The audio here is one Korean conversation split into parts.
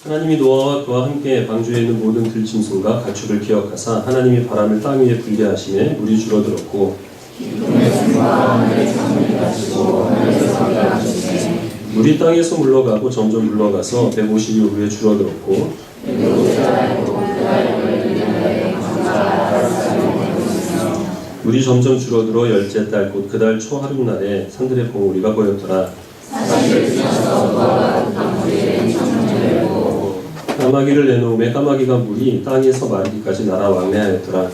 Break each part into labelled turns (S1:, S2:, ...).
S1: 하나님이 노아와 그와 함께 방주에 있는 모든 들짐승과 가축을 기억하사 하나님이 바람을 땅 위에 불게 하시매 물이 줄어들었고 물이 땅에서 물러가고 점점 물러가서 150일 후에 줄어들었고 물이 점점 줄어들어 열째 달 곧 그 달 초하룻날에 산들의 봉우리가 보였더라. 까마귀를 내놓음에 까마귀가 물이 땅에서 마르기까지 날아 왕래하였더라.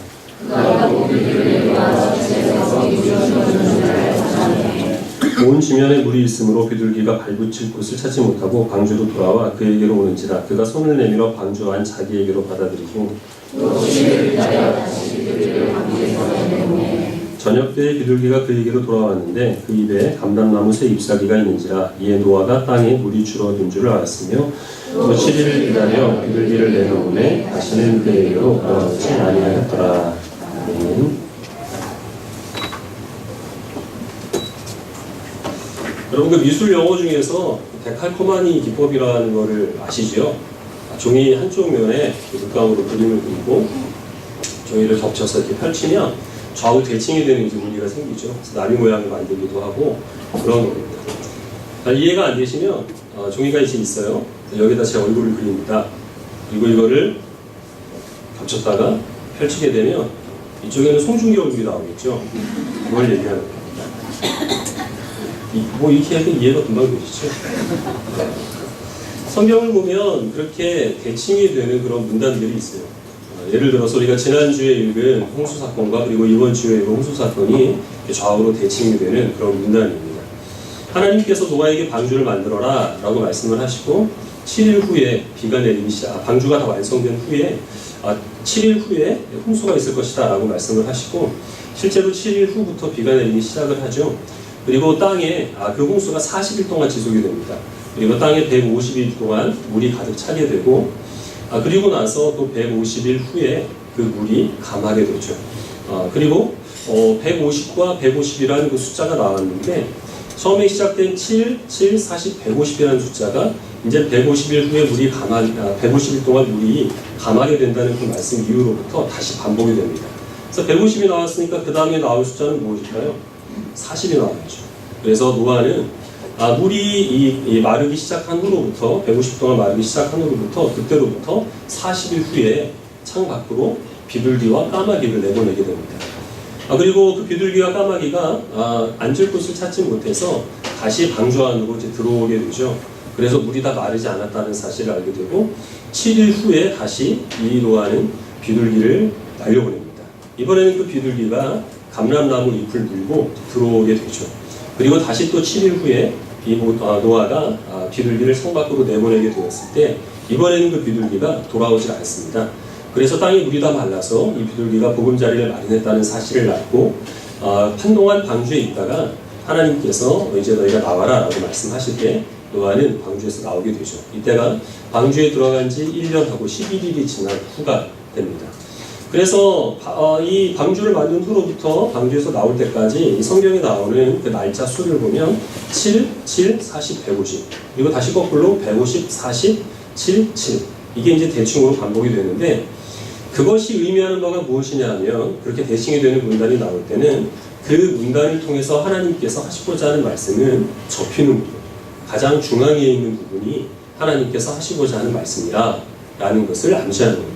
S1: 온 지면에 물이 있으므로 비둘기가 발붙일 곳을 찾지 못하고 방주로 돌아와 그에게로 오는지라. 그가 손을 내밀어 방주 안 자기에게로 받아들이고 저녁 때에 비둘기가 그에게로 돌아왔는데 그 입에 감람나무 새 잎사귀가 있는지라. 이에 노아가 땅에 물이 줄어든 줄을 알았으며 또 7일을 기다려 비둘기를 내놓음에 다시는 그에게로 돌아오지 아니하였더라. 여러분, 그 미술 영어 중에서 데칼코마니 기법이라는 거를 아시죠? 종이 한쪽 면에 물감으로 그림을 그리고 종이를 겹쳐서 이렇게 펼치면 좌우 대칭이 되는 이제 무늬가 생기죠. 그래서 나비 모양을 만들기도 하고 그런 겁니다. 이해가 안 되시면 종이가 이제 있어요. 여기다 제 얼굴을 그립니다. 그리고 이거를 겹쳤다가 펼치게 되면 이쪽에는 송중기 얼굴이 나오겠죠. 그걸 얘기하는 겁니다. 뭐 이렇게 하면 이해가 금방 되시죠? 성경을 보면 그렇게 대칭이 되는 그런 문단들이 있어요. 예를 들어서 우리가 지난주에 읽은 홍수 사건과 그리고 이번 주에 읽은 홍수 사건이 좌우로 대칭이 되는 그런 문단입니다. 하나님께서 노아에게 방주를 만들어라 라고 말씀을 하시고 7일 후에 비가 내리기 시작, 방주가 다 완성된 후에 7일 후에 홍수가 있을 것이다 라고 말씀을 하시고 실제로 7일 후부터 비가 내리기 시작을 하죠. 그리고 땅에 그 홍수가 40일 동안 지속이 됩니다. 그리고 땅에 150일 동안 물이 가득 차게 되고 그리고 나서 또 150일 후에 그 물이 감하게 되죠. 그리고 150과 150이라는 그 숫자가 나왔는데 처음에 시작된 7, 7, 40, 150이라는 숫자가 이제 150일 후에 물이 150일 동안 물이 감하게 된다는 그 말씀 이후로부터 다시 반복이 됩니다. 그래서 150이 나왔으니까 그 다음에 나올 숫자는 무엇일까요? 40이 나와야죠. 그래서 노아는 물이 이 마르기 시작한 후로부터 150 동안 마르기 시작한 후로부터 그때로부터 40일 후에 창 밖으로 비둘기와 까마귀를 내보내게 됩니다. 그리고 그 비둘기와 까마귀가 앉을 곳을 찾지 못해서 다시 방주 안으로 이제 들어오게 되죠. 그래서 물이 다 마르지 않았다는 사실을 알게 되고 7일 후에 다시 이 노아는 비둘기를 날려보냅니다. 이번에는 그 비둘기가 감람나무 잎을 물고 들어오게 되죠. 그리고 다시 또 7일 후에 이 노아가 비둘기를 성 밖으로 내보내게 되었을 때 이번에는 그 비둘기가 돌아오지 않습니다. 그래서 땅에 물이 다 말라서 이 비둘기가 보금자리를 마련했다는 사실을 알고 한동안 방주에 있다가 하나님께서 이제 너희가 나와라 라고 말씀하실 때 노아는 방주에서 나오게 되죠. 이때가 방주에 들어간 지 1년하고 11일이 지난 후가 됩니다. 그래서 이 방주를 만든 후로부터 방주에서 나올 때까지 이 성경에 나오는 그 날짜 수를 보면 7, 7, 40, 150 그리고 다시 거꾸로 150, 40, 7, 7 이게 이제 대충으로 반복이 되는데 그것이 의미하는 바가 무엇이냐 하면 그렇게 대칭이 되는 문단이 나올 때는 그 문단을 통해서 하나님께서 하시고자 하는 말씀은 접히는 부분 가장 중앙에 있는 부분이 하나님께서 하시고자 하는 말씀이라 라는 것을 암시하는 겁니다.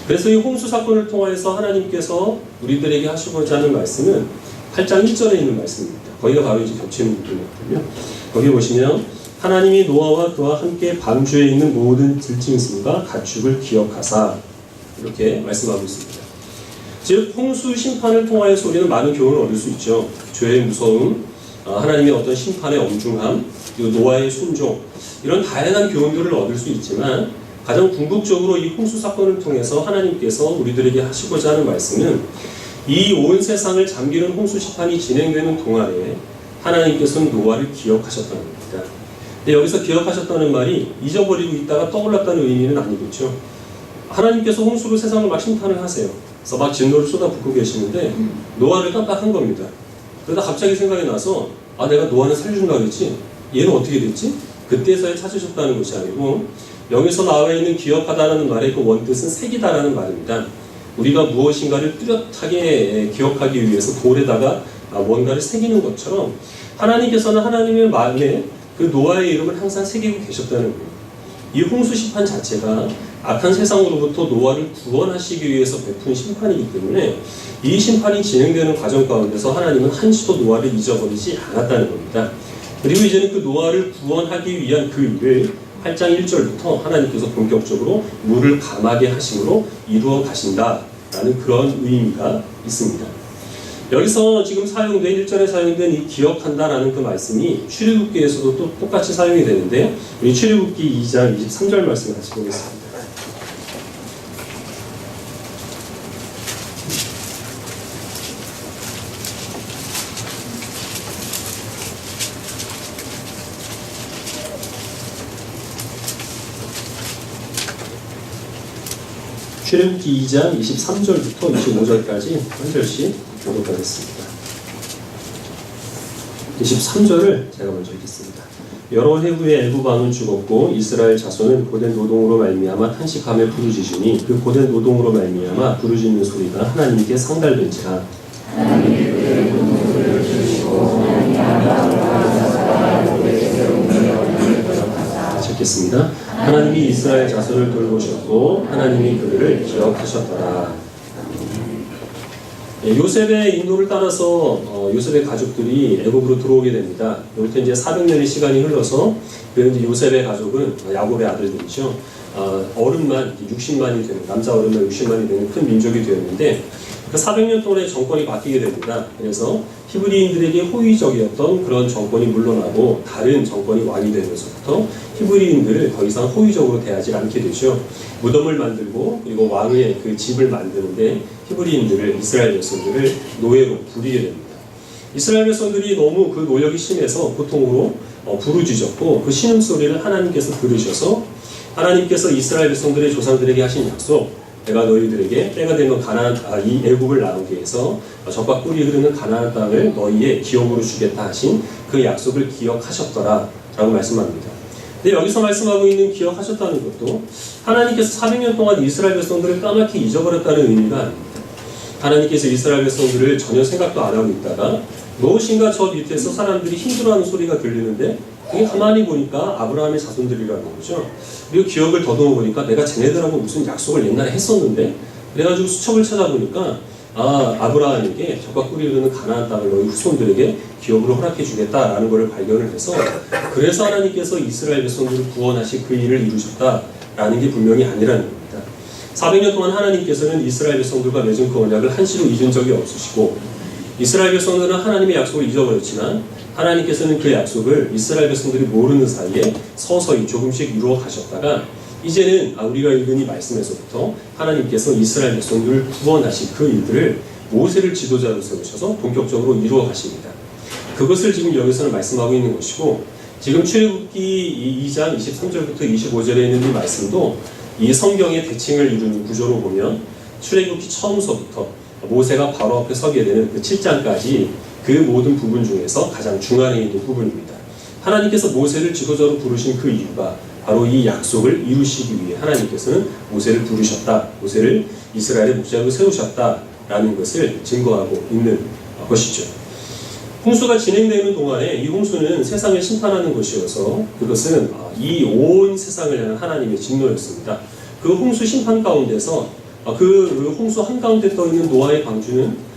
S1: 그래서 이 홍수 사건을 통해서 하나님께서 우리들에게 하시고자 하는 말씀은 8장 1절에 있는 말씀입니다. 거기가 바로 이제 겹치는 부분이거든요. 거기 보시면 하나님이 노아와 그와 함께 방주에 있는 모든 들짐승과 가축을 기억하사 이렇게 말씀하고 있습니다. 즉 홍수 심판을 통하여서 우리는 많은 교훈을 얻을 수 있죠. 죄의 무서움, 하나님의 어떤 심판의 엄중함, 그리고 노아의 순종 이런 다양한 교훈들을 얻을 수 있지만 가장 궁극적으로 이 홍수 사건을 통해서 하나님께서 우리들에게 하시고자 하는 말씀은 이 온 세상을 잠기는 홍수 심판이 진행되는 동안에 하나님께서는 노아를 기억하셨다는 겁니다. 근데 여기서 기억하셨다는 말이 잊어버리고 있다가 떠올랐다는 의미는 아니겠죠. 하나님께서 홍수로 세상을 막 심판을 하세요. 그래서 막 진노를 쏟아붓고 계시는데 노아를 깜빡한 겁니다. 그러다 갑자기 생각이 나서 내가 노아는 살려준다고 했지? 얘는 어떻게 됐지? 그때서야 찾으셨다는 것이 아니고 여기서 나와 있는 기억하다라는 말의 그 원뜻은 새기다라는 말입니다. 우리가 무엇인가를 뚜렷하게 기억하기 위해서 돌에다가 뭔가를 새기는 것처럼 하나님께서는 하나님의 마음에 그 노아의 이름을 항상 새기고 계셨다는 거예요. 이 홍수 심판 자체가 악한 세상으로부터 노아를 구원하시기 위해서 베푼 심판이기 때문에 이 심판이 진행되는 과정 가운데서 하나님은 한시도 노아를 잊어버리지 않았다는 겁니다. 그리고 이제는 그 노아를 구원하기 위한 그 일을 8장 1절부터 하나님께서 본격적으로 물을 감하게 하심으로 이루어 가신다라는 그런 의미가 있습니다. 여기서 지금 사용된 1절에 사용된 이 기억한다라는 그 말씀이 출애굽기에서도 또 똑같이 사용이 되는데 우리 출애굽기 2장 23절 말씀 같이 보겠습니다. 출애굽기 2장 23절부터 25절까지 한 절씩 교독하겠습니다. 23절을 제가 먼저 읽겠습니다. 여러 해 후에 애굽 왕은 죽었고 이스라엘 자손은 고된 노동으로 말미암아 탄식하며 부르짖으니 그 고된 노동으로 말미암아 부르짖는 소리가 하나님께 상달된지라. 읽겠습니다. 하나님이 이스라엘 자손을 돌보셨고 하나님이 그들을 기억하셨더라. 요셉의 인도를 따라서 요셉의 가족들이 애굽으로 들어오게 됩니다. 이렇게 이제 400년의 시간이 흘러서 이제 요셉의 가족은 야곱의 아들들이죠. 어른만 60만이 되는 남자 어른만 60만이 되는 큰 민족이 되었는데 그 400년 동안의 정권이 바뀌게 됩니다. 그래서 히브리인들에게 호의적이었던 그런 정권이 물러나고 다른 정권이 왕이 되면서부터 히브리인들을 더 이상 호의적으로 대하지 않게 되죠. 무덤을 만들고 그리고 왕의 그 집을 만드는데 히브리인들을 이스라엘 백성들을 노예로 부리게 됩니다. 이스라엘 백성들이 너무 그 노역이 심해서 고통으로 부르짖었고 그 신음소리를 하나님께서 들으셔서 하나님께서 이스라엘 백성들의 조상들에게 하신 약속, 내가 너희들에게 때가 되면 이 애굽을 나오게 해서 젖과 꿀이 흐르는 가나안 땅을 너희의 기업으로 주겠다 하신 그 약속을 기억하셨더라 라고 말씀합니다. 근데 여기서 말씀하고 있는 기억하셨다는 것도 하나님께서 400년 동안 이스라엘 백성들을 까맣게 잊어버렸다는 의미가 아닙니다. 하나님께서 이스라엘 백성들을 전혀 생각도 안 하고 있다가 무엇인가 저 밑에서 사람들이 힘들어하는 소리가 들리는데 그게 가만히 보니까 아브라함의 자손들이라는 거죠. 그리고 기억을 더듬어 보니까 내가 쟤네들하고 무슨 약속을 옛날에 했었는데 그래가지고 수첩을 찾아보니까 아브라함에게 젖과 꿀이 흐르는 가나안 땅을 너희 후손들에게 기업으로 허락해 주겠다라는 것을 발견을 해서 그래서 하나님께서 이스라엘 백성들을 구원하시 그 일을 이루셨다라는 게 분명히 아니라는 겁니다. 400년 동안 하나님께서는 이스라엘 백성들과 맺은 그 언약을 한시도 잊은 적이 없으시고 이스라엘 백성들은 하나님의 약속을 잊어버렸지만 하나님께서는 그 약속을 이스라엘 백성들이 모르는 사이에 서서히 조금씩 이루어 가셨다가 이제는 우리가 읽은 이 말씀에서부터 하나님께서 이스라엘 백성들을 구원하신 그 일들을 모세를 지도자로 세우셔서 본격적으로 이루어 가십니다. 그것을 지금 여기서는 말씀하고 있는 것이고 지금 출애굽기 2장 23절부터 25절에 있는 이 말씀도 이 성경의 대칭을 이루는 구조로 보면 출애굽기 처음서부터 모세가 바로 앞에 서게 되는 그 7장까지 그 모든 부분 중에서 가장 중앙에 있는 부분입니다. 하나님께서 모세를 지도자로 부르신 그 이유가 바로 이 약속을 이루시기 위해 하나님께서는 모세를 부르셨다. 모세를 이스라엘의 목자로 세우셨다라는 것을 증거하고 있는 것이죠. 홍수가 진행되는 동안에 이 홍수는 세상을 심판하는 것이어서 그것은 이 온 세상을 향한 하나님의 진노였습니다. 그 홍수 심판 가운데서 그 홍수 한가운데 떠있는 노아의 방주는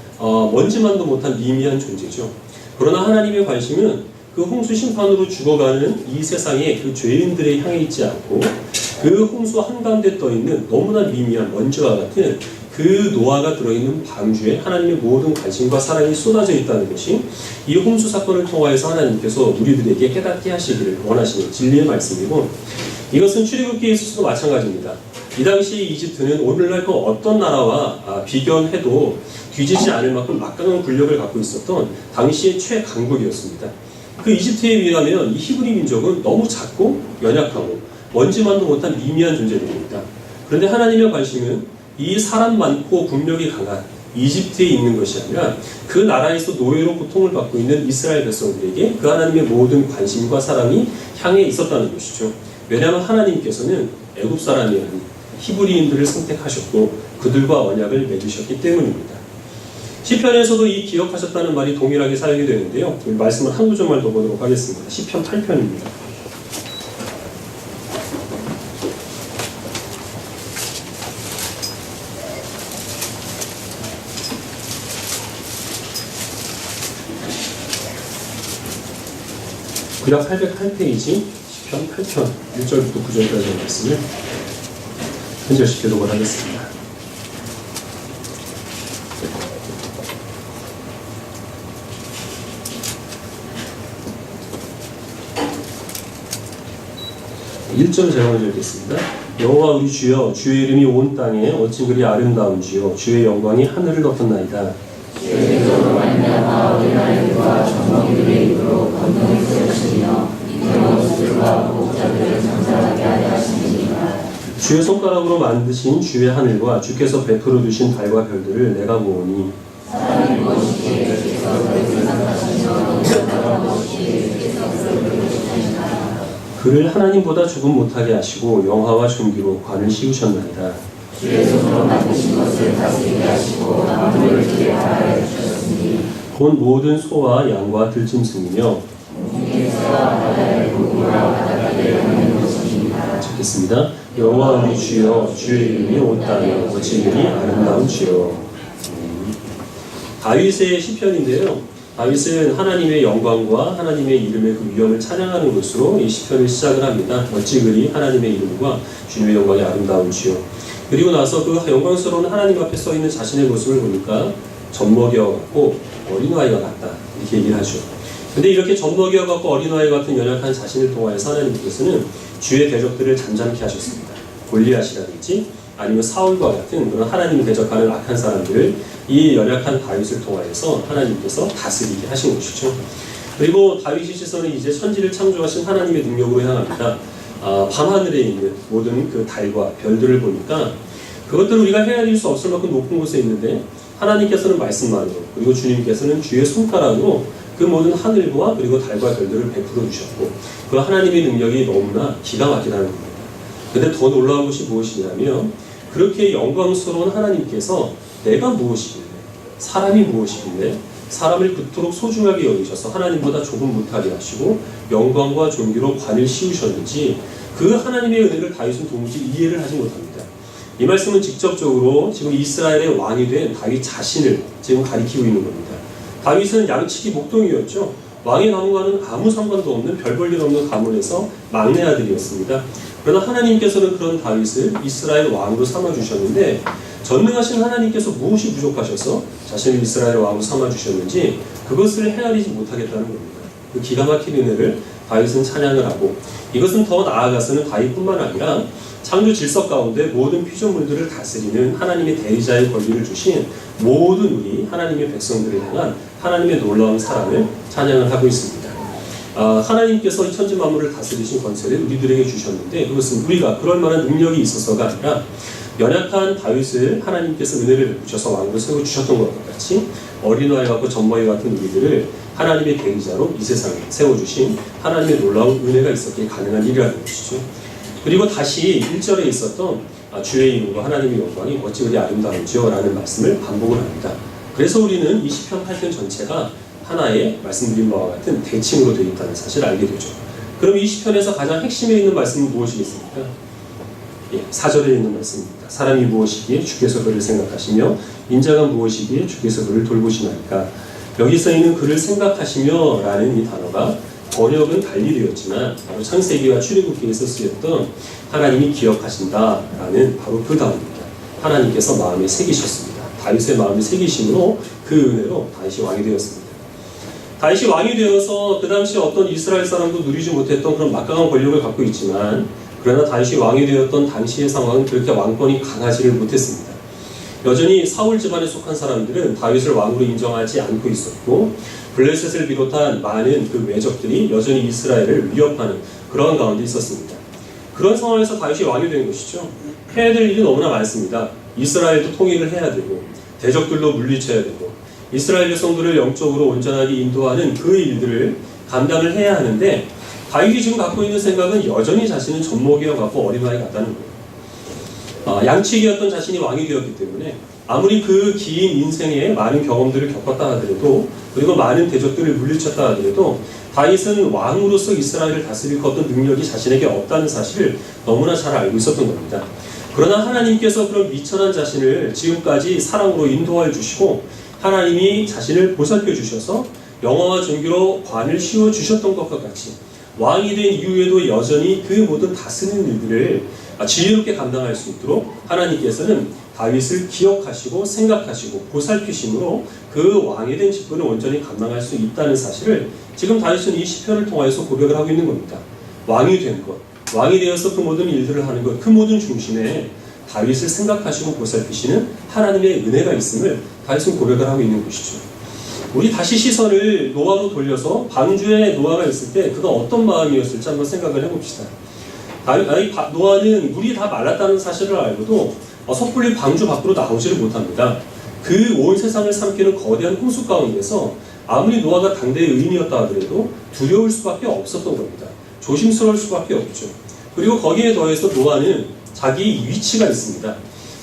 S1: 먼지만도 못한 미미한 존재죠. 그러나 하나님의 관심은 그 홍수 심판으로 죽어가는 이 세상의 그 죄인들에 향해 있지 않고 그 홍수 한가운데 떠있는 너무나 미미한 먼지와 같은 그 노아가 들어있는 방주에 하나님의 모든 관심과 사랑이 쏟아져 있다는 것이 이 홍수 사건을 통하여서 하나님께서 우리들에게 깨닫게 하시기를 원하시는 진리의 말씀이고 이것은 출애굽기에 있어서도 마찬가지입니다. 이 당시 이집트는 오늘날 그 어떤 나라와 비견해도 뒤지지 않을 만큼 막강한 군력을 갖고 있었던 당시의 최강국이었습니다. 그 이집트에 비하면 이 히브리 민족은 너무 작고 연약하고 먼지만도 못한 미미한 존재들입니다. 그런데 하나님의 관심은 이 사람 많고 군력이 강한 이집트에 있는 것이 아니라 그 나라에서 노예로 고통을 받고 있는 이스라엘 백성들에게 그 하나님의 모든 관심과 사랑이 향해 있었다는 것이죠. 왜냐하면 하나님께서는 애굽 사람이 아닌 히브리인들을 선택하셨고 그들과 언약을 맺으셨기 때문입니다. 시편에서도 이 기억하셨다는 말이 동일하게 사용이 되는데요. 말씀을 한 구절만 더 보도록 하겠습니다. 시편 8편입니다. 구약 808페이지 시편 8편 1절부터 9절까지의 말씀을 한 절씩 교독을 하겠습니다. (1절) 제가 먼저 읽겠습니다. 여호와 우리 주여, 주의 이름이 온 땅에 어찌 그리 아름다운지요. 주의 영광이 하늘을 덮었나이다. 주의 이름으로 말미암아 우리 하나님과 정복들의 입으로 권능을 세우시며 이태원 수들과 목자들을 장사하게 하려 하시니라. 주의 손가락으로 만드신 주의 하늘과 주께서 베풀어 두신 달과 별들을 내가 보오니 사람이 무엇이기에 주께서 그를 생각하시며 인자가 무엇이기에 주께서 그를 부르시나이까. 그를 하나님보다 조금 못하게 하시고 영화와 존귀로 관을 씌우셨나이다. 주의 손으로 만드신 것을 다스리게 하시고 만물을 그의 나라에 주셨으니 곧 모든 소와 양과 들짐승이며 중에서와 바다의 고기와 바닷가를 하는 것입니다. 찾겠습니다. 여호와 우리 주여, 주의 이름이 온 땅에 어찌 그리 아름다운 주여. 다윗의 시편인데요. 다윗은 하나님의 영광과 하나님의 이름의 그 위엄을 찬양하는 것으로 이 시편을 시작을 합니다. 어찌 그리 하나님의 이름과 주님의 영광이 아름다운 주여. 그리고 나서 그 영광스러운 하나님 앞에 서 있는 자신의 모습을 보니까 젖먹여 갖고 어린아이가 같다 이렇게 얘기를 하죠. 근데 이렇게 젖먹여 갖고 어린아이 같은 연약한 자신을 통하여서 하나님께서는 주의 대적들을 잠잠케 하셨습니다. 골리앗이라든지 아니면 사울과 같은 그런 하나님을 대적하는 악한 사람들을 이 연약한 다윗을 통하여서 하나님께서 다스리게 하신 것이죠. 그리고 다윗의 시선은 이제 천지를 창조하신 하나님의 능력으로 향합니다. 밤하늘에 있는 모든 그 달과 별들을 보니까 그것들을 우리가 헤아릴 수 없을 만큼 높은 곳에 있는데 하나님께서는 말씀만으로 그리고 주님께서는 주의 손가락으로 그 모든 하늘과 그리고 달과 별들을 베풀어 주셨고 그 하나님의 능력이 너무나 기가 막히다는 겁니다. 근데 더 놀라운 것이 무엇이냐면 그렇게 영광스러운 하나님께서 내가 무엇이길래 사람이 무엇이길래 사람을 그토록 소중하게 여기셔서 하나님보다 조금 못하게 하시고 영광과 존귀로 관을 씌우셨는지 그 하나님의 은혜를 다윗은 도무지 이해를 하지 못합니다. 이 말씀은 직접적으로 지금 이스라엘의 왕이 된 다윗 자신을 지금 가리키고 있는 겁니다. 다윗은 양치기 목동이었죠. 왕의 가문과는 아무 상관도 없는 별 볼 일 없는 가문에서 막내 아들이었습니다. 그러나 하나님께서는 그런 다윗을 이스라엘 왕으로 삼아주셨는데 전능하신 하나님께서 무엇이 부족하셔서 자신을 이스라엘 왕으로 삼아주셨는지 그것을 헤아리지 못하겠다는 겁니다. 그 기가 막힌 은혜를 다윗은 찬양을 하고 이것은 더 나아가서는 다윗뿐만 아니라 창조 질서 가운데 모든 피조물들을 다스리는 하나님의 대리자의 권리를 주신 모든 우리 하나님의 백성들을 향한 하나님의 놀라운 사랑을 찬양을 하고 있습니다. 하나님께서 이 천지 만물을 다스리신 권세를 우리들에게 주셨는데 그것은 우리가 그럴 만한 능력이 있어서가 아니라 연약한 다윗을 하나님께서 은혜를 베푸셔서 왕으로 세워주셨던 것 같이 어린아이 같고 젖먹이 같은 우리들을 하나님의 대리자로 이 세상에 세워주신 하나님의 놀라운 은혜가 있었기에 가능한 일이라는 것이죠. 그리고 다시 1절에 있었던 주의 이름과 하나님의 영광이 어찌 그리 아름다운지요 라는 말씀을 반복을 합니다. 그래서 우리는 이 시편 8편 전체가 하나의 말씀드린 바와 같은 대칭으로 되어 있다는 사실을 알게 되죠. 그럼 이 시편에서 가장 핵심에 있는 말씀은 무엇이겠습니까? 4절에 있는 말씀입니다. 사람이 무엇이기에 주께서 그를 생각하시며 인자가 무엇이기에 주께서 그를 돌보시나이까. 여기서 있는 그를 생각하시며 라는 이 단어가 번역은 달리 되었지만 바로 창세기와 출애굽기에서 쓰였던 하나님이 기억하신다 라는 바로 그 단어입니다. 하나님께서 마음에 새기셨습니다. 다윗의 마음에 새기심으로 그 은혜로 다윗이 왕이 되었습니다. 다윗이 왕이 되어서 그 당시 어떤 이스라엘 사람도 누리지 못했던 그런 막강한 권력을 갖고 있지만 그러나 다윗이 왕이 되었던 당시의 상황은 그렇게 왕권이 강하지를 못했습니다. 여전히 사울 집안에 속한 사람들은 다윗을 왕으로 인정하지 않고 있었고 블레셋을 비롯한 많은 그 외적들이 여전히 이스라엘을 위협하는 그러한 가운데 있었습니다. 그런 상황에서 다윗이 왕이 된 것이죠. 해야 될 일이 너무나 많습니다. 이스라엘도 통일을 해야 되고 대적들로 물리쳐야 되고 이스라엘 백성들을 영적으로 온전하게 인도하는 그 일들을 감당을 해야 하는데 다윗이 지금 갖고 있는 생각은 여전히 자신은 젖먹이와 같고 어린아이 같다는 거예요. 양치기였던 자신이 왕이 되었기 때문에 아무리 그 긴 인생에 많은 경험들을 겪었다 하더라도, 그리고 많은 대적들을 물리쳤다 하더라도 다윗은 왕으로서 이스라엘을 다스릴 어떤 능력이 자신에게 없다는 사실을 너무나 잘 알고 있었던 겁니다. 그러나 하나님께서 그런 미천한 자신을 지금까지 사랑으로 인도하여 주시고 하나님이 자신을 보살펴 주셔서 영화와 존귀로 관을 씌워 주셨던 것과 같이 왕이 된 이후에도 여전히 그 모든 다스리는 일들을 지혜롭게 감당할 수 있도록 하나님께서는 다윗을 기억하시고 생각하시고 보살피심으로 그 왕이 된 직분을 온전히 감당할 수 있다는 사실을 지금 다윗은 이 시편을 통하여서 고백을 하고 있는 겁니다. 왕이 된 것, 왕이 되어서 그 모든 일들을 하는 것, 그 모든 중심에 다윗을 생각하시고 보살피시는 하나님의 은혜가 있음을 다윗은 고백을 하고 있는 것이죠. 우리 다시 시선을 노아로 돌려서 방주에 노아가 있을 때 그가 어떤 마음이었을지 한번 생각을 해봅시다. 노아는 물이 다 말랐다는 사실을 알고도 섣불리 방주 밖으로 나오지를 못합니다. 그 온 세상을 삼키는 거대한 홍수 가운데서 아무리 노아가 당대의 의인이었다 하더라도 두려울 수밖에 없었던 겁니다. 조심스러울 수밖에 없죠. 그리고 거기에 더해서 노아는 자기 위치가 있습니다.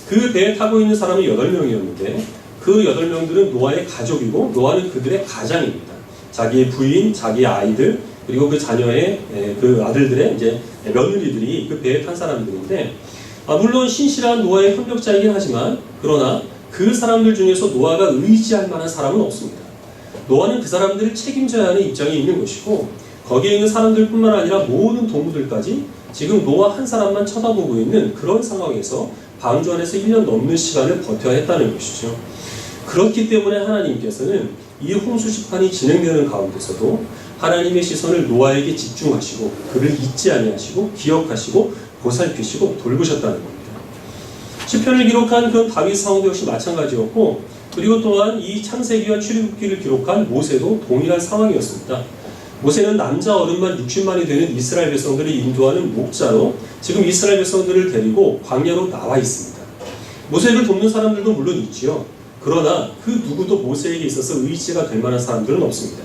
S1: 그 배에 타고 있는 사람은 8명이었는데 그 8명들은 노아의 가족이고 노아는 그들의 가장입니다. 자기의 부인, 자기의 아이들, 그리고 그 자녀의 그 아들들의 이제 며느리들이 그 배에 탄 사람들인데, 물론 신실한 노아의 협력자이긴 하지만 그러나 그 사람들 중에서 노아가 의지할 만한 사람은 없습니다. 노아는 그 사람들을 책임져야 하는 입장에 있는 것이고 거기에 있는 사람들뿐만 아니라 모든 동물들까지 지금 노아 한 사람만 쳐다보고 있는 그런 상황에서 방주 안에서 1년 넘는 시간을 버텨야 했다는 것이죠. 그렇기 때문에 하나님께서는 이 홍수 심판이 진행되는 가운데서도 하나님의 시선을 노아에게 집중하시고 그를 잊지 아니하시고 기억하시고 보살피시고 돌보셨다는 겁니다. 시편을 기록한 그런 다윗 상황도 역시 마찬가지였고, 그리고 또한 이 창세기와 출애굽기를 기록한 모세도 동일한 상황이었습니다. 모세는 남자 어른만 60만이 되는 이스라엘 백성들을 인도하는 목자로 지금 이스라엘 백성들을 데리고 광야로 나와 있습니다. 모세를 돕는 사람들도 물론 있지요. 그러나 그 누구도 모세에게 있어서 의지가 될 만한 사람들은 없습니다.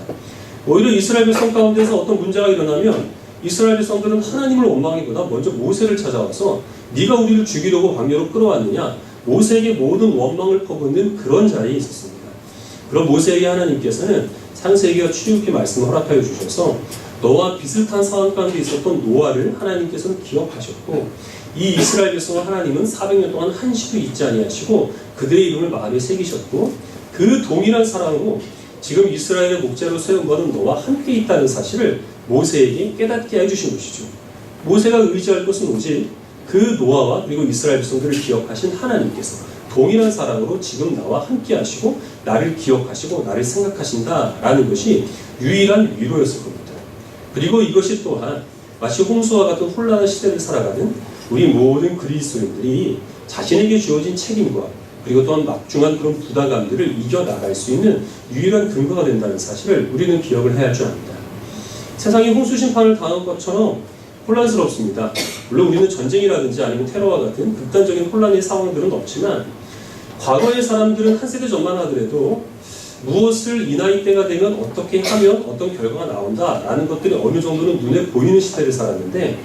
S1: 오히려 이스라엘 백성 가운데서 어떤 문제가 일어나면 이스라엘 백성들은 하나님을 원망하기보다 먼저 모세를 찾아와서 네가 우리를 죽이려고 광야로 끌어왔느냐, 모세에게 모든 원망을 퍼붓는 그런 자리에 있었습니다. 그럼 모세에게 하나님께서는 창세기와 출애굽기 말씀을 허락하여 주셔서 너와 비슷한 상황 가운데 있었던 노아를 하나님께서는 기억하셨고, 이 이스라엘 백성을 하나님은 400년 동안 한시도 잊지 아니하시고 그들의 이름을 마음에 새기셨고, 그 동일한 사랑으로 지금 이스라엘의 목자로 세움받은 너와 함께 있다는 사실을 모세에게 깨닫게 해주신 것이죠. 모세가 의지할 것은 오직 그 노아와 그리고 이스라엘 백성들을 기억하신 하나님께서 동일한 사랑으로 지금 나와 함께 하시고 나를 기억하시고 나를 생각하신다라는 것이 유일한 위로였을 겁니다. 그리고 이것이 또한 마치 홍수와 같은 혼란한 시대를 살아가는 우리 모든 그리스도인들이 자신에게 주어진 책임과 그리고 또한 막중한 그런 부담감들을 이겨나갈 수 있는 유일한 근거가 된다는 사실을 우리는 기억을 해야 할 줄 압니다. 세상이 홍수 심판을 당한 것처럼 혼란스럽습니다. 물론 우리는 전쟁이라든지 아니면 테러와 같은 극단적인 혼란의 상황들은 없지만 과거의 사람들은 한 세대 전만 하더라도 무엇을 이 나이 때가 되면 어떻게 하면 어떤 결과가 나온다라는 것들이 어느 정도는 눈에 보이는 시대를 살았는데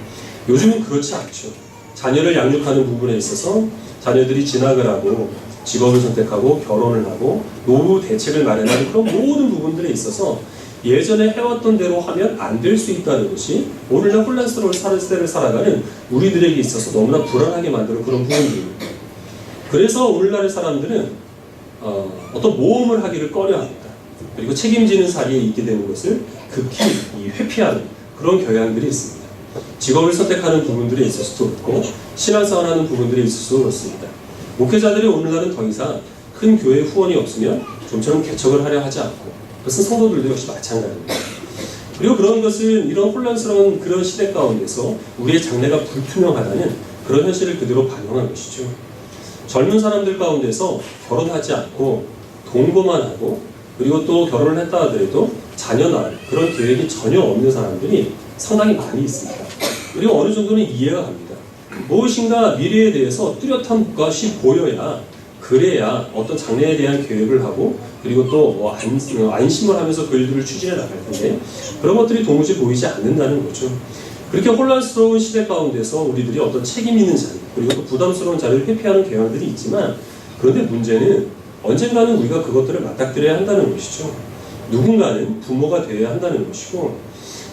S1: 요즘은 그렇지 않죠. 자녀를 양육하는 부분에 있어서 자녀들이 진학을 하고 직업을 선택하고 결혼을 하고 노후 대책을 마련하는 그런 모든 부분들에 있어서 예전에 해왔던 대로 하면 안 될 수 있다는 것이 오늘날 혼란스러운 시대를 살아가는 우리들에게 있어서 너무나 불안하게 만드는 그런 부분입니다. 그래서 오늘날의 사람들은 어떤 모험을 하기를 꺼려합니다. 그리고 책임지는 자리에 있게 되는 것을 극히 회피하는 그런 경향들이 있습니다. 직업을 선택하는 부분들에 있어서도 그렇고 신앙생활하는 부분들에 있어서도 그렇습니다. 목회자들이 오늘날은 더 이상 큰 교회 후원이 없으면 좀처럼 개척을 하려 하지 않고, 그것은 성도들도 역시 마찬가지입니다. 그리고 그런 것은 이런 혼란스러운 그런 시대 가운데서 우리의 장래가 불투명하다는 그런 현실을 그대로 반영한 것이죠. 젊은 사람들 가운데서 결혼하지 않고 동거만 하고 그리고 또 결혼을 했다 하더라도 자녀 낳을 그런 계획이 전혀 없는 사람들이 상당히 많이 있습니다. 그리고 어느 정도는 이해가 갑니다. 무엇인가 미래에 대해서 뚜렷한 것이 보여야 그래야 어떤 장래에 대한 계획을 하고 그리고 또 안심을 하면서 그 일들을 추진해 나갈 텐데 그런 것들이 도무지 보이지 않는다는 거죠. 그렇게 혼란스러운 시대 가운데서 우리들이 어떤 책임 있는 자리 그리고 또 부담스러운 자리를 회피하는 경향들이 있지만 그런데 문제는 언젠가는 우리가 그것들을 맞닥뜨려야 한다는 것이죠. 누군가는 부모가 되어야 한다는 것이고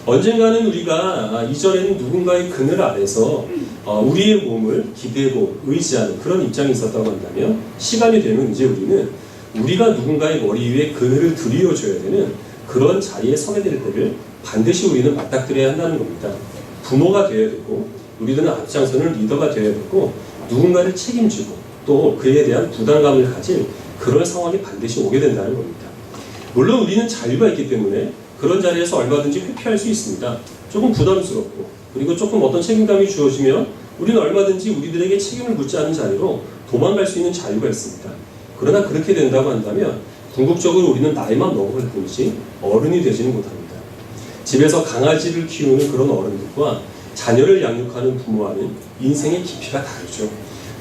S1: 언젠가는 우리가 이전에는 누군가의 그늘 아래서 우리의 몸을 기대고 의지하는 그런 입장이 있었다고 한다면 시간이 되면 이제 우리는 우리가 누군가의 머리 위에 그늘을 드리워줘야 되는 그런 자리에 서게 될 때를 반드시 우리는 맞닥뜨려야 한다는 겁니다. 부모가 되어야 되고 우리들은 앞장서는 리더가 되어야 되고 누군가를 책임지고 또 그에 대한 부담감을 가질 그런 상황이 반드시 오게 된다는 겁니다. 물론 우리는 자유가 있기 때문에 그런 자리에서 얼마든지 회피할 수 있습니다. 조금 부담스럽고 그리고 조금 어떤 책임감이 주어지면 우리는 얼마든지 우리들에게 책임을 묻지 않은 자리로 도망갈 수 있는 자유가 있습니다. 그러나 그렇게 된다고 한다면 궁극적으로 우리는 나이만 먹을 뿐이지 어른이 되지는 못합니다. 집에서 강아지를 키우는 그런 어른들과 자녀를 양육하는 부모와는 인생의 깊이가 다르죠.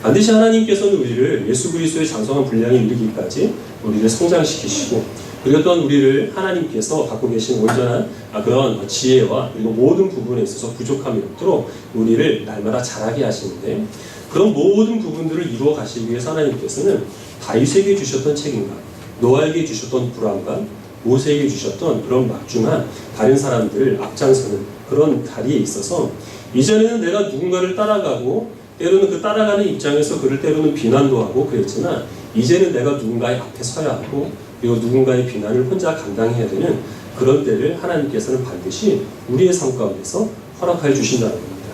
S1: 반드시 하나님께서는 우리를 예수 그리스도의 장성한 분량에 이르기까지 우리를 성장시키시고 그리고 또한 우리를 하나님께서 갖고 계신 온전한 그런 지혜와 그리고 모든 부분에 있어서 부족함이 없도록 우리를 날마다 자라게 하시는데 그런 모든 부분들을 이루어 가시기 위해서 하나님께서는 다윗에게 주셨던 책임감, 노아에게 주셨던 불안감, 모세에게 주셨던 그런 막중한 다른 사람들을 앞장서는 그런 자리에 있어서 이전에는 내가 누군가를 따라가고 때로는 그 따라가는 입장에서 그를 때로는 비난도 하고 그랬지만 이제는 내가 누군가의 앞에 서야 하고 그리고 누군가의 비난을 혼자 감당해야 되는 그런 때를 하나님께서는 반드시 우리의 삶 가운데서 허락해 주신다는 겁니다.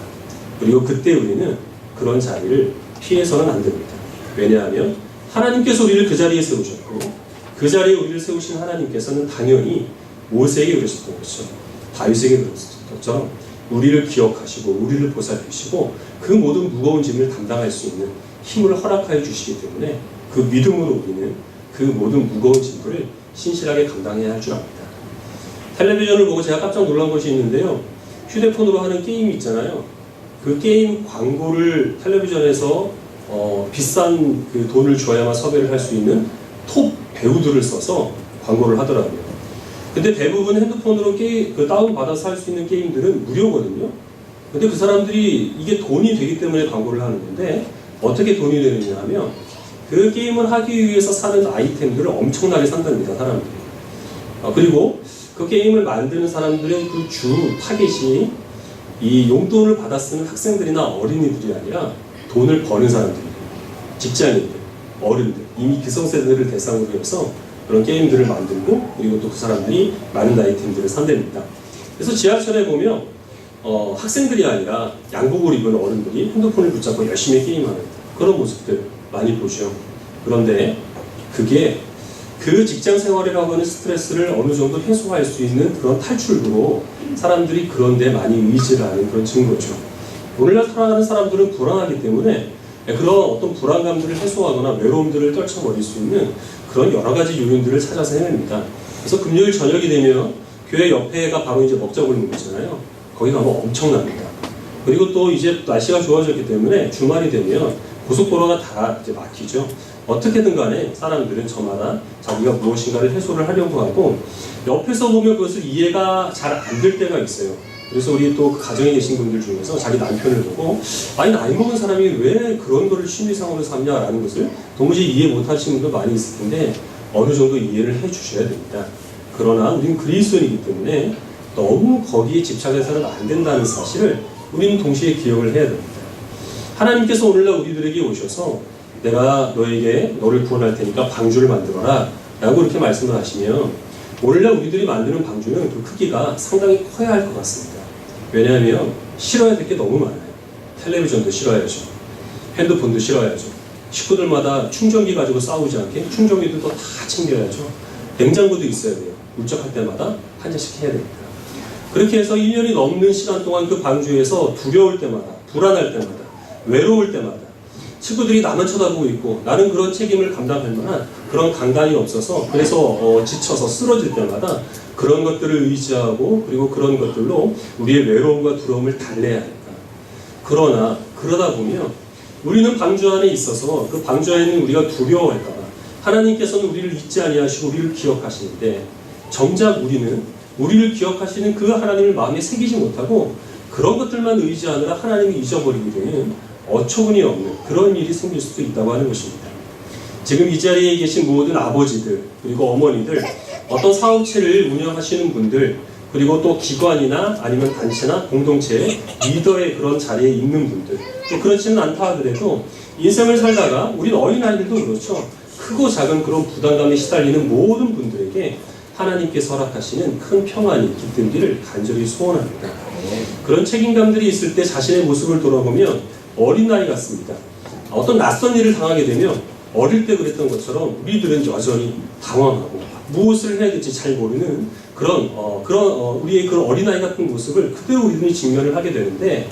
S1: 그리고 그때 우리는 그런 자리를 피해서는 안 됩니다. 왜냐하면 하나님께서 우리를 그 자리에 세우셨고 그 자리에 우리를 세우신 하나님께서는 당연히 모세에게 그러셨던 것이죠. 다윗에게 그러셨던 것처럼 우리를 기억하시고 우리를 보살피시고 그 모든 무거운 짐을 담당할 수 있는 힘을 허락하여 주시기 때문에 그 믿음으로 우리는 그 모든 무거운 짐들을 신실하게 감당해야 할 줄 압니다. 텔레비전을 보고 제가 깜짝 놀란 것이 있는데요. 휴대폰으로 하는 게임이 있잖아요. 그 게임 광고를 텔레비전에서 비싼 그 돈을 줘야만 섭외를 할 수 있는 톱 배우들을 써서 광고를 하더라고요. 근데 대부분 핸드폰으로 다운받아서 할 수 있는 게임들은 무료거든요. 근데 그 사람들이 이게 돈이 되기 때문에 광고를 하는 건데 어떻게 돈이 되느냐 하면 그 게임을 하기 위해서 사는 아이템들을 엄청나게 산답니다, 사람들이. 그리고 그 게임을 만드는 사람들의 그 주 타겟이 이 용돈을 받아 쓰는 학생들이나 어린이들이 아니라 돈을 버는 사람들이에요. 직장인들, 어른들, 이미 기성세대를 대상으로 해서 그런 게임들을 만들고 그리고 또 그 사람들이 많은 아이템들을 산답니다. 그래서 지하철에 보면 학생들이 아니라 양복을 입은 어른들이 핸드폰을 붙잡고 열심히 게임하는 그런 모습들 많이 보죠. 그런데 그게 그 직장 생활이라고 하는 스트레스를 어느 정도 해소할 수 있는 그런 탈출구로 사람들이 그런 데 많이 의지를 하는 그런 증거죠. 오늘날 살아가는 사람들은 불안하기 때문에 그런 어떤 불안감들을 해소하거나 외로움들을 떨쳐버릴 수 있는 그런 여러 가지 요인들을 찾아서 해냅니다. 그래서 금요일 저녁이 되면 교회 옆에가 바로 이제 먹자골목이잖아요. 거기 가면 엄청납니다. 그리고 또 이제 날씨가 좋아졌기 때문에 주말이 되면 고속도로가 다 이제 막히죠. 어떻게든 간에 사람들은 저마다 자기가 무엇인가를 해소를 하려고 하고 옆에서 보면 그것을 이해가 잘 안 될 때가 있어요. 그래서 우리 또 그 가정에 계신 분들 중에서 자기 남편을 보고 아니 나이 먹은 사람이 왜 그런 거를 취미생활로 삼냐라는 것을 도무지 이해 못하시는 분도 많이 있을 텐데 어느 정도 이해를 해 주셔야 됩니다. 그러나 우리는 그리스도인이기 때문에 너무 거기에 집착해서는 안 된다는 사실을 우리는 동시에 기억을 해야 됩니다. 하나님께서 오늘날 우리들에게 오셔서 내가 너를 구원할 테니까 방주를 만들어라 라고 이렇게 말씀을 하시면 오늘날 우리들이 만드는 방주는 그 크기가 상당히 커야 할 것 같습니다. 왜냐하면 실어야 될 게 너무 많아요. 텔레비전도 실어야죠. 핸드폰도 실어야죠. 식구들마다 충전기 가지고 싸우지 않게 충전기도 다 챙겨야죠. 냉장고도 있어야 돼요. 울적할 때마다 한 잔씩 해야 됩니다. 그렇게 해서 1년이 넘는 시간 동안 그 방주에서 두려울 때마다, 불안할 때마다, 외로울 때마다 친구들이 나만 쳐다보고 있고 나는 그런 책임을 감당할 만한 그런 강단이 없어서 그래서 지쳐서 쓰러질 때마다 그런 것들을 의지하고 그리고 그런 것들로 우리의 외로움과 두려움을 달래야 합니다. 그러다 보면 우리는 방주 안에 있어서 그 방주 안에는 우리가 두려워할까봐 하나님께서는 우리를 잊지 아니하시고 우리를 기억하시는데 정작 우리는 우리를 기억하시는 그 하나님을 마음에 새기지 못하고 그런 것들만 의지하느라 하나님을 잊어버리게 되는 어처구니 없는 그런 일이 생길 수도 있다고 하는 것입니다. 지금 이 자리에 계신 모든 아버지들 그리고 어머니들 어떤 사업체를 운영하시는 분들 그리고 또 기관이나 아니면 단체나 공동체의 리더의 그런 자리에 있는 분들 또 그렇지는 않다 하더라도 인생을 살다가 우리 어린아이들도 그렇죠. 크고 작은 그런 부담감에 시달리는 모든 분들에게 하나님께서 허락하시는 큰 평안이 깃들기를 간절히 소원합니다. 그런 책임감들이 있을 때 자신의 모습을 돌아보면 어린아이 같습니다. 어떤 낯선 일을 당하게 되면 어릴 때 그랬던 것처럼 우리들은 여전히 당황하고 무엇을 해야 될지 잘 모르는 그런 우리의 그런 어린아이 같은 모습을 그대로 우리들이 직면을 하게 되는데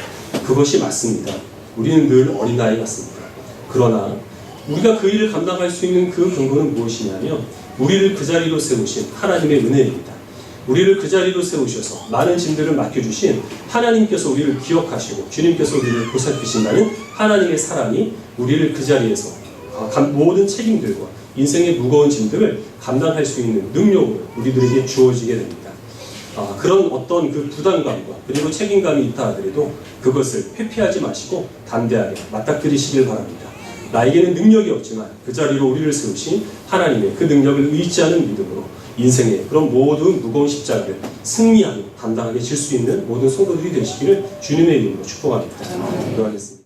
S1: 그것이 맞습니다. 우리는 늘 어린아이 같습니다. 그러나 우리가 그 일을 감당할 수 있는 그 근거는 무엇이냐면 우리를 그 자리로 세우신 하나님의 은혜입니다. 우리를 그 자리로 세우셔서 많은 짐들을 맡겨주신 하나님께서 우리를 기억하시고 주님께서 우리를 보살피신다는 하나님의 사랑이 우리를 그 자리에서 모든 책임들과 인생의 무거운 짐들을 감당할 수 있는 능력으로 우리들에게 주어지게 됩니다. 그런 어떤 그 부담감과 그리고 책임감이 있다 하더라도 그것을 회피하지 마시고 담대하게 맞닥뜨리시길 바랍니다. 나에게는 능력이 없지만 그 자리로 우리를 세우신 하나님의 그 능력을 의지하는 믿음으로 인생의 그런 모든 무거운 십자가를 승리하며 담당하게 질 수 있는 모든 성도들이 되시기를 주님의 이름으로 축복합니다. 기도하겠습니다.